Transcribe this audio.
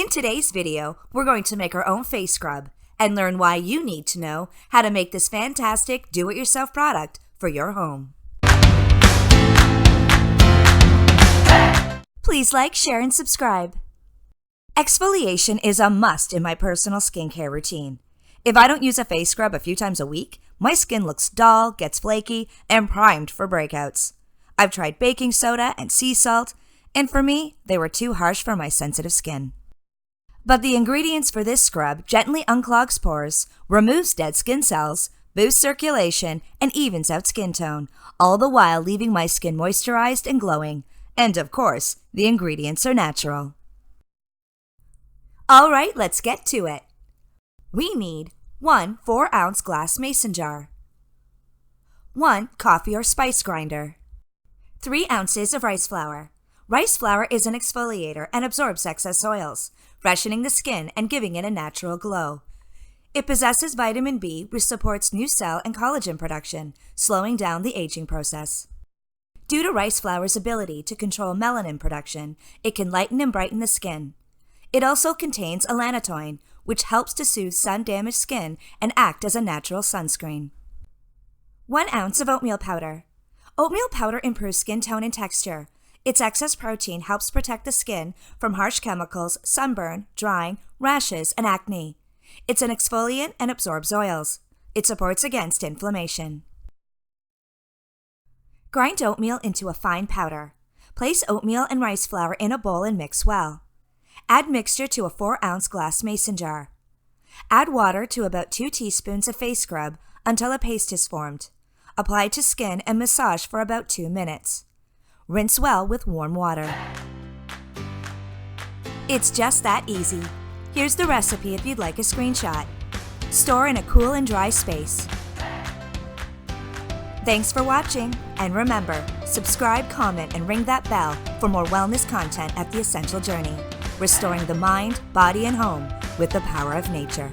In today's video, we're going to make our own face scrub and learn why you need to know how to make this fantastic do-it-yourself product for your home. Please like, share, and subscribe. Exfoliation is a must in my personal skincare routine. If I don't use a face scrub a few times a week, my skin looks dull, gets flaky, and primed for breakouts. I've tried baking soda and sea salt, and for me, they were too harsh for my sensitive skin. But the ingredients for this scrub gently unclogs pores, removes dead skin cells, boosts circulation, and evens out skin tone, all the while leaving my skin moisturized and glowing. And of course, the ingredients are natural. All right, let's get to it. We need 1 4-ounce glass mason jar, 1 coffee or spice grinder, 3 ounces of rice flour. Rice flour is an exfoliator and absorbs excess oils, freshening the skin and giving it a natural glow. It possesses vitamin B, which supports new cell and collagen production, slowing down the aging process. Due to rice flour's ability to control melanin production, it can lighten and brighten the skin. It also contains allantoin, which helps to soothe sun-damaged skin and act as a natural sunscreen. 1 ounce of oatmeal powder. Oatmeal powder improves skin tone and texture. Its excess protein helps protect the skin from harsh chemicals, sunburn, drying, rashes, and acne. It's an exfoliant and absorbs oils. It supports against inflammation. Grind oatmeal into a fine powder. Place oatmeal and rice flour in a bowl and mix well. Add mixture to a 4-ounce glass mason jar. Add water to about 2 teaspoons of face scrub until a paste is formed. Apply to skin and massage for about 2 minutes. Rinse well with warm water. It's just that easy. Here's the recipe if you'd like a screenshot. Store in a cool and dry space. Thanks for watching, and remember, subscribe, comment, and ring that bell for more wellness content at The Essential Journey, restoring the mind, body, and home with the power of nature.